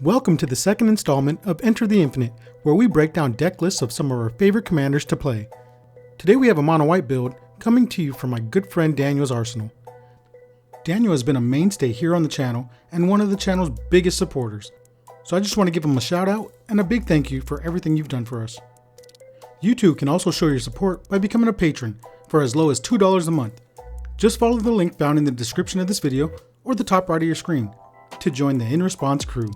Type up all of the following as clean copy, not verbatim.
Welcome to the second installment of Enter the Infinite, where we break down deck lists of some of our favorite commanders to play. Today we have a mono white build coming to you from my good friend Daniel's arsenal. Daniel has been a mainstay here on the channel and one of the channel's biggest supporters, so I just want to give him a shout out and a big thank you for everything you've done for us. You too can also show your support by becoming a patron for as low as $2 a month. Just follow the link found in the description of this video or the top right of your screen to join the In Response crew.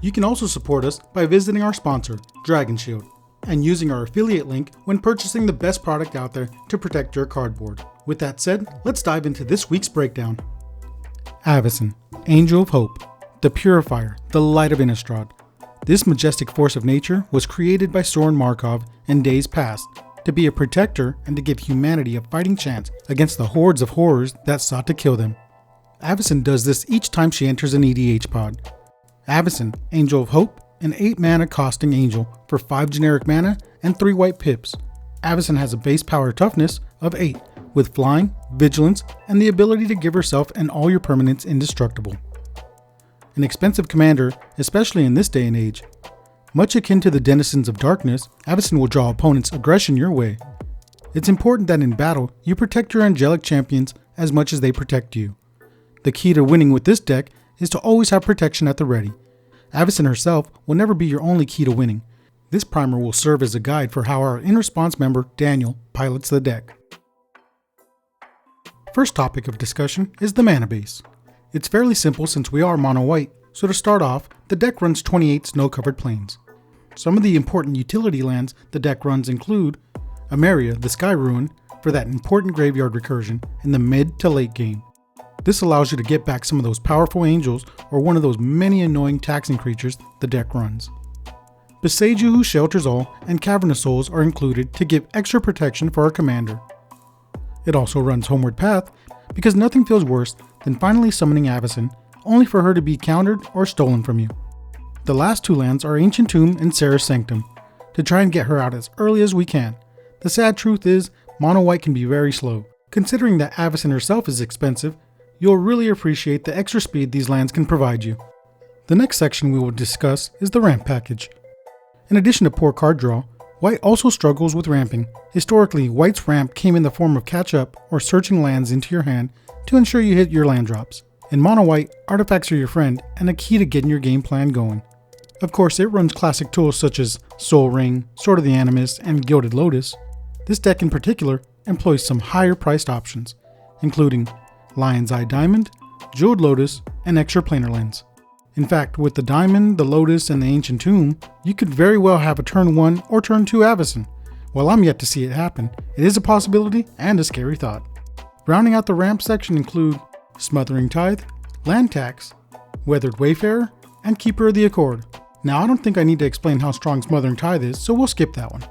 You can also support us by visiting our sponsor, Dragon Shield, and using our affiliate link when purchasing the best product out there to protect your cardboard. With that said, let's dive into this week's breakdown. Avacyn, Angel of Hope, the Purifier, the Light of Innistrad. This majestic force of nature was created by Soren Markov in days past to be a protector and to give humanity a fighting chance against the hordes of horrors that sought to kill them. Avacyn does this each time she enters an EDH pod. Avacyn, Angel of Hope, an 8 mana costing angel for 5 generic mana and 3 white pips. Avacyn has a base power toughness of 8, with flying, vigilance, and the ability to give herself and all your permanents indestructible. An expensive commander, especially in this day and age. Much akin to the Denizens of Darkness, Avacyn will draw opponents' aggression your way. It's important that in battle, you protect your angelic champions as much as they protect you. The key to winning with this deck is to always have protection at the ready. Avacyn herself will never be your only key to winning. This primer will serve as a guide for how our In Response member, Daniel, pilots the deck. First topic of discussion is the mana base. It's fairly simple since we are mono white, so to start off, the deck runs 28 snow-covered plains. Some of the important utility lands the deck runs include Emeria, the Sky Ruin, for that important graveyard recursion in the mid to late game. This allows you to get back some of those powerful angels or one of those many annoying taxing creatures the deck runs. Boseiju, who shelters all, and Cavern of Souls are included to give extra protection for our commander. It also runs Homeward Path because nothing feels worse than finally summoning Avacyn only for her to be countered or stolen from you. The last 2 lands are Ancient Tomb and Serra's Sanctum to try and get her out as early as we can. The sad truth is, mono white can be very slow. Considering that Avacyn herself is expensive, you'll really appreciate the extra speed these lands can provide you. The next section we will discuss is the ramp package. In addition to poor card draw, white also struggles with ramping. Historically, white's ramp came in the form of catch up or searching lands into your hand to ensure you hit your land drops. In mono white, artifacts are your friend and a key to getting your game plan going. Of course, it runs classic tools such as Soul Ring, Sword of the Animus, and Gilded Lotus. This deck in particular employs some higher priced options, including Lion's Eye Diamond, Jeweled Lotus, and Extra Planar Lens. In fact, with the Diamond, the Lotus, and the Ancient Tomb, you could very well have a turn 1 or turn 2 Avacyn. While I'm yet to see it happen, it is a possibility and a scary thought. Rounding out the ramp section include Smothering Tithe, Land Tax, Weathered Wayfarer, and Keeper of the Accord. Now I don't think I need to explain how strong Smothering Tithe is, so we'll skip that one.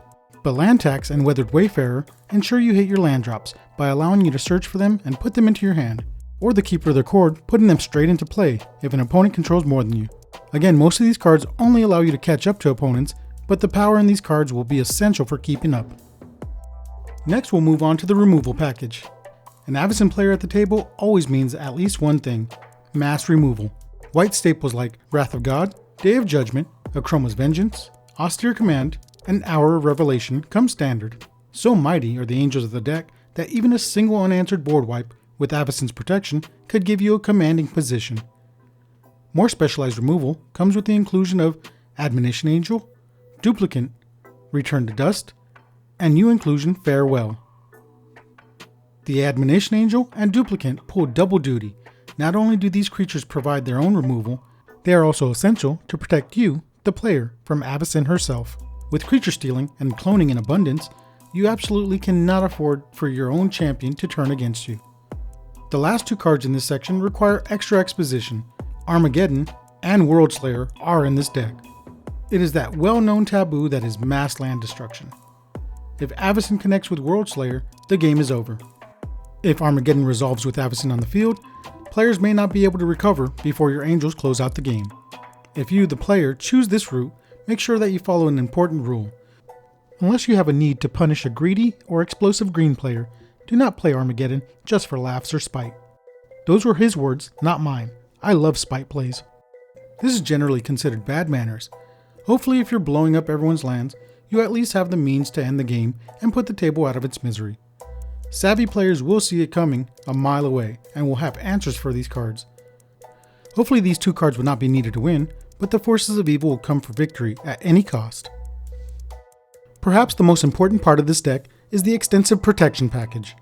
But Land Tax and Weathered Wayfarer ensure you hit your land drops by allowing you to search for them and put them into your hand, or the Keeper of the Accord putting them straight into play if an opponent controls more than you. Again, most of these cards only allow you to catch up to opponents, but the power in these cards will be essential for keeping up. Next we'll move on to the removal package. An Avacyn player at the table always means at least one thing: mass removal. White staples like Wrath of God, Day of Judgment, Akroma's Vengeance, Austere Command, and Hour of Revelation come standard. So mighty are the angels of the deck that even a single unanswered board wipe with Avacyn's protection could give you a commanding position. More specialized removal comes with the inclusion of Admonition Angel, Duplicant, Return to Dust, and new inclusion Farewell. The Admonition Angel and Duplicant pull double duty. Not only do these creatures provide their own removal, they are also essential to protect you, the player, from Avacyn herself. With creature stealing and cloning in abundance, you absolutely cannot afford for your own champion to turn against you. The last 2 cards in this section require extra exposition. Armageddon and World Slayer are in this deck. It is that well-known taboo that is mass land destruction. If Avacyn connects with Worldslayer, the game is over. If Armageddon resolves with Avacyn on the field, players may not be able to recover before your angels close out the game. If you, the player, choose this route, make sure that you follow an important rule. Unless you have a need to punish a greedy or explosive green player, do not play Armageddon just for laughs or spite. Those were his words, not mine. I love spite plays. This is generally considered bad manners. Hopefully, if you're blowing up everyone's lands, you at least have the means to end the game and put the table out of its misery. Savvy players will see it coming a mile away and will have answers for these cards. Hopefully these two cards would not be needed to win, but the forces of evil will come for victory at any cost. Perhaps the most important part of this deck is the extensive protection package.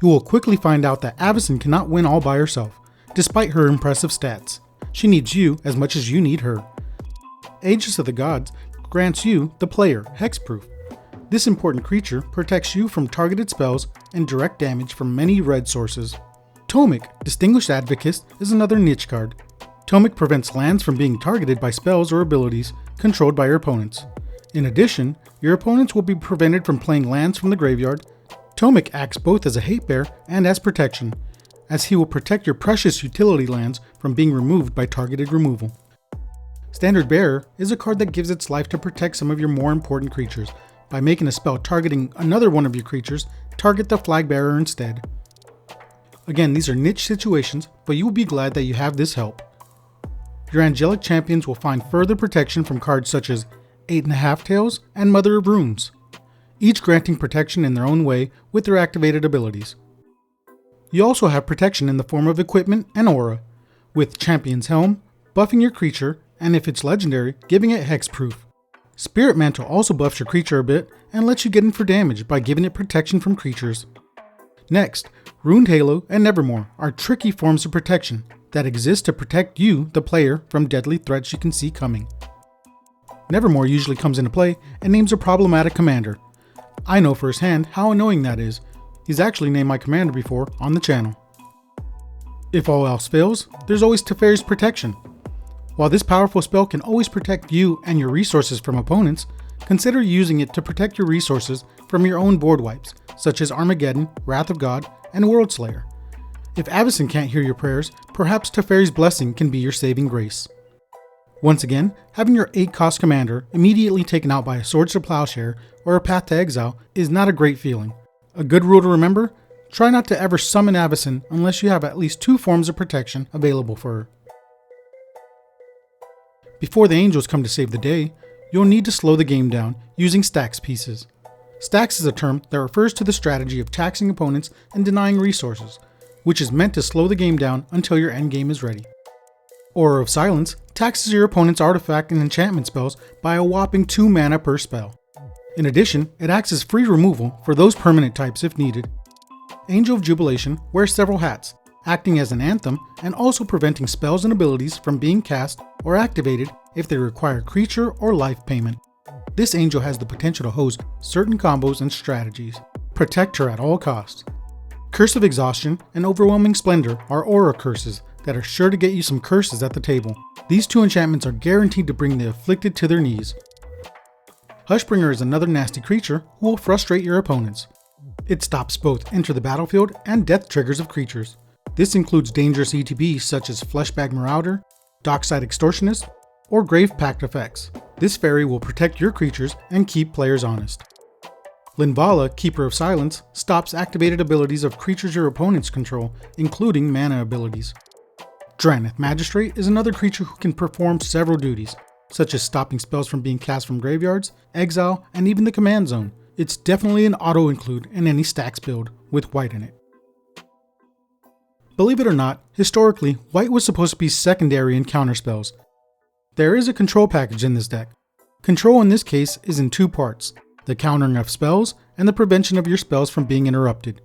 You will quickly find out that Avacyn cannot win all by herself, despite her impressive stats. She needs you as much as you need her. Aegis of the Gods grants you, the player, hexproof. This important creature protects you from targeted spells and direct damage from many red sources. ᴬᴟ, Distinguished Advocate, is another niche card. ᴬᴟ prevents lands from being targeted by spells or abilities controlled by your opponents. In addition, your opponents will be prevented from playing lands from the graveyard. ᴬᴟ acts both as a hate bear and as protection, as he will protect your precious utility lands from being removed by targeted removal. Standard Bearer is a card that gives its life to protect some of your more important creatures, by making a spell targeting another one of your creatures target the flag bearer instead. Again, these are niche situations, but you will be glad that you have this help. Your angelic champions will find further protection from cards such as 8.5 Tails and Mother of Runes, each granting protection in their own way with their activated abilities. You also have protection in the form of equipment and aura, with Champion's Helm buffing your creature, and if it's legendary, giving it hexproof. Spirit Mantle also buffs your creature a bit and lets you get in for damage by giving it protection from creatures. Next, Runed Halo and Nevermore are tricky forms of protection that exist to protect you, the player, from deadly threats you can see coming. Nevermore usually comes into play and names a problematic commander. I know firsthand how annoying that is. He's actually named my commander before on the channel. If all else fails, there's always Teferi's Protection. While this powerful spell can always protect you and your resources from opponents, consider using it to protect your resources from your own board wipes, such as Armageddon, Wrath of God, and Worldslayer. If Avacyn can't hear your prayers, perhaps Teferi's Blessing can be your saving grace. Once again, having your 8-cost commander immediately taken out by a Swords to Plowshare or a Path to Exile is not a great feeling. A good rule to remember: try not to ever summon Avacyn unless you have at least 2 forms of protection available for her. Before the angels come to save the day, you'll need to slow the game down using stacks pieces. Stacks is a term that refers to the strategy of taxing opponents and denying resources, which is meant to slow the game down until your endgame is ready. Aura of Silence taxes your opponent's artifact and enchantment spells by a whopping 2 mana per spell. In addition, it acts as free removal for those permanent types if needed. Angel of Jubilation wears several hats, acting as an anthem and also preventing spells and abilities from being cast or activated if they require creature or life payment. This angel has the potential to host certain combos and strategies. Protect her at all costs. Curse of Exhaustion and Overwhelming Splendor are aura curses that are sure to get you some curses at the table. These 2 enchantments are guaranteed to bring the afflicted to their knees. Hushbringer is another nasty creature who will frustrate your opponents. It stops both enter the battlefield and death triggers of creatures. This includes dangerous ETBs such as Fleshbag Marauder, Dockside Extortionist, or Grave Pact effects. This fairy will protect your creatures and keep players honest. Linvala, Keeper of Silence, stops activated abilities of creatures your opponents control, including mana abilities. Drannith Magistrate is another creature who can perform several duties, such as stopping spells from being cast from graveyards, exile, and even the command zone. It's definitely an auto-include in any stacks build with white in it. Believe it or not, historically, white was supposed to be secondary in counterspells. There is a control package in this deck. Control in this case is in 2 parts, the countering of spells and the prevention of your spells from being interrupted.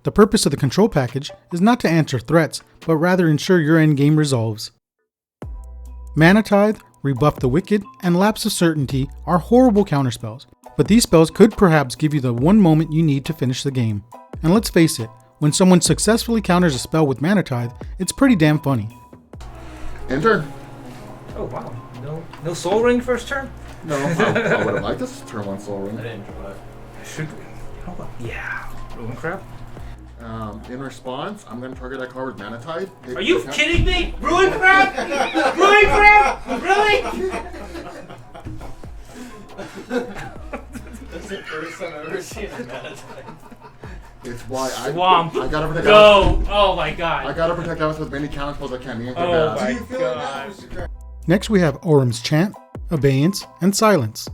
The purpose of the control package is not to answer threats, but rather ensure your endgame resolves. Mana Tithe, Rebuff the Wicked, and Lapse of Certainty are horrible counterspells, but these spells could perhaps give you the one moment you need to finish the game. And let's face it, when someone successfully counters a spell with Mana Tithe, it's pretty damn funny. Enter. Oh wow, no Soul Ring first turn? No, I would have liked this turn 1 Soul Ring. I didn't draw it. Should we? Yeah. Ruin Crab? In response, I'm gonna target that card with Mana Tide. Are you kidding me? Ruin Crab? Ruin Crab? Really? That's the first time I've ever seen a Mana Tide. It's why I Swamp. I gotta protect Go! Oh my god. I gotta protect Avacyn with many counter spells I can. Oh my Do you feel like that, god. Mr. Crab? Next we have Auram's Chant, Abeyance, and Silence.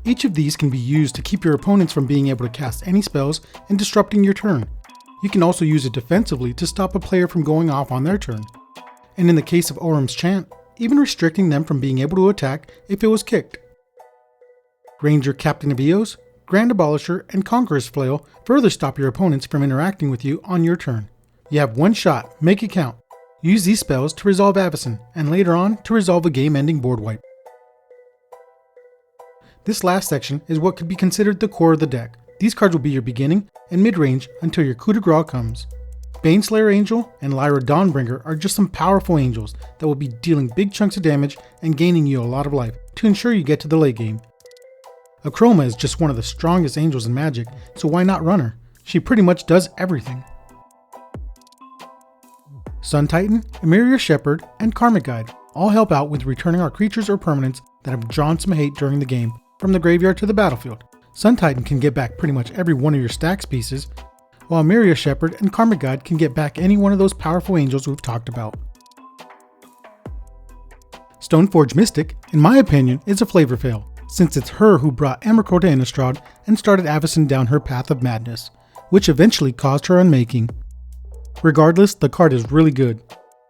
Each of these can be used to keep your opponents from being able to cast any spells and disrupting your turn. You can also use it defensively to stop a player from going off on their turn. And in the case of Auram's Chant, even restricting them from being able to attack if it was kicked. Ranger Captain of Eos, Grand Abolisher, and Conqueror's Flail further stop your opponents from interacting with you on your turn. You have one shot, make it count. Use these spells to resolve Avacyn, and later on to resolve a game-ending board wipe. This last section is what could be considered the core of the deck. These cards will be your beginning and mid-range until your coup de grace comes. Baneslayer Angel and Lyra Dawnbringer are just some powerful angels that will be dealing big chunks of damage and gaining you a lot of life to ensure you get to the late game. Akroma is just one of the strongest angels in Magic, so why not run her? She pretty much does everything. Sun Titan, Emeria Shepherd, and Karmic Guide all help out with returning our creatures or permanents that have drawn some hate during the game from the graveyard to the battlefield. Sun Titan can get back pretty much every one of your stacks pieces, while Emeria Shepherd and Karmic Guide can get back any one of those powerful angels we've talked about. Stoneforge Mystic, in my opinion, is a flavor fail, since it's her who brought Emrakul to Innistrad and started Avacyn down her path of madness, which eventually caused her unmaking. Regardless, the card is really good,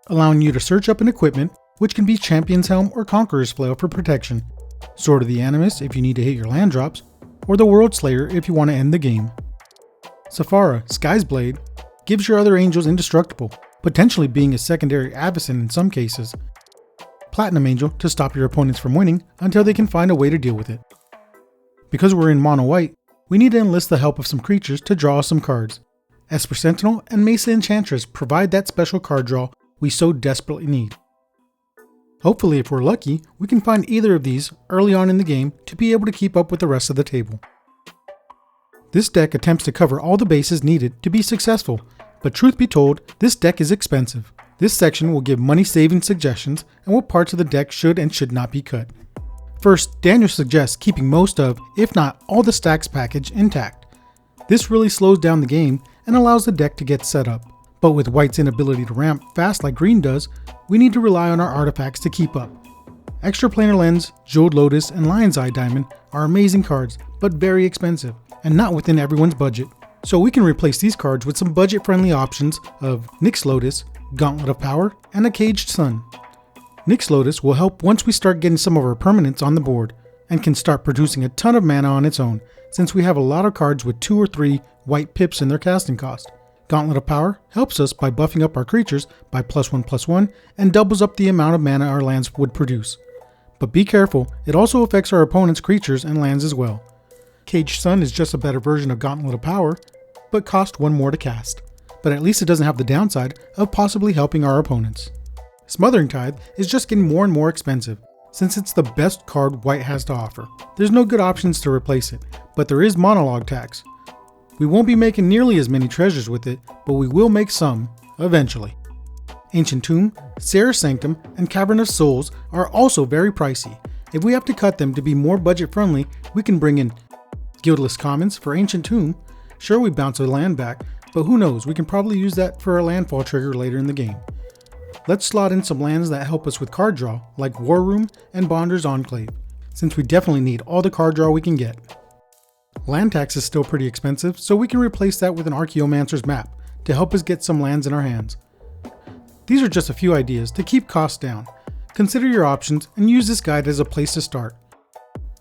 allowing you to search up an equipment, which can be Champion's Helm or Conqueror's Flail for protection, Sword of the Animus if you need to hit your land drops, or the World Slayer if you want to end the game. Safara, Sky's Blade, gives your other angels indestructible, potentially being a secondary Avacyn in some cases. Platinum Angel to stop your opponents from winning until they can find a way to deal with it. Because we're in mono white, we need to enlist the help of some creatures to draw some cards. Esper Sentinel and Mesa Enchantress provide that special card draw we so desperately need. Hopefully, if we're lucky, we can find either of these early on in the game to be able to keep up with the rest of the table. This deck attempts to cover all the bases needed to be successful, but truth be told, this deck is expensive. This section will give money saving suggestions and what parts of the deck should and should not be cut. First, Daniel suggests keeping most of, if not all the stacks package intact. This really slows down the game and allows the deck to get set up. But with White's inability to ramp fast like Green does, we need to rely on our artifacts to keep up. Extraplanar Lens, Jeweled Lotus, and Lion's Eye Diamond are amazing cards, but very expensive, and not within everyone's budget. So we can replace these cards with some budget-friendly options of Nyx Lotus, Gauntlet of Power, and a Caged Sun. Nyx Lotus will help once we start getting some of our permanents on the board, and can start producing a ton of mana on its own, since we have a lot of cards with 2 or 3 white pips in their casting cost. Gauntlet of Power helps us by buffing up our creatures by +1/+1 and doubles up the amount of mana our lands would produce. But be careful, it also affects our opponent's creatures and lands as well. Caged Sun is just a better version of Gauntlet of Power, but costs 1 more to cast. But at least it doesn't have the downside of possibly helping our opponents. Smothering Tithe is just getting more and more expensive, since it's the best card White has to offer. There's no good options to replace it, but there is Monologue Tax. We won't be making nearly as many treasures with it, but we will make some, eventually. Ancient Tomb, Sarah's Sanctum, and Cavern of Souls are also very pricey. If we have to cut them to be more budget friendly, we can bring in Guildless Commons for Ancient Tomb. Sure, we bounce a land back, but who knows, we can probably use that for a landfall trigger later in the game. Let's slot in some lands that help us with card draw, like War Room and Bonder's Enclave, since we definitely need all the card draw we can get. Land tax is still pretty expensive, so we can replace that with an Archaeomancer's Map to help us get some lands in our hands. These are just a few ideas to keep costs down. Consider your options and use this guide as a place to start.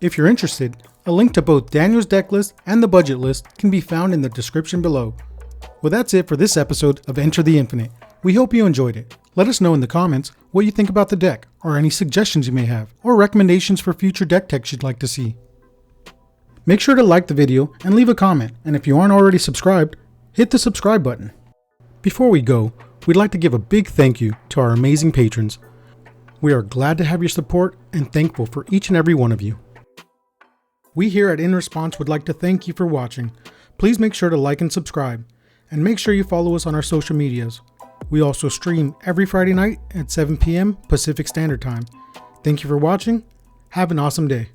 If you're interested, a link to both Daniel's deck list and the budget list can be found in the description below. Well, that's it for this episode of Enter the Infinite. We hope you enjoyed it. Let us know in the comments what you think about the deck, or any suggestions you may have, or recommendations for future deck techs you'd like to see. Make sure to like the video and leave a comment, and if you aren't already subscribed, hit the subscribe button. Before we go, we'd like to give a big thank you to our amazing patrons. We are glad to have your support and thankful for each and every one of you. We here at In Response would like to thank you for watching. Please make sure to like and subscribe, and make sure you follow us on our social medias. We also stream every Friday night at 7 p.m. Pacific Standard Time. Thank you for watching. Have an awesome day.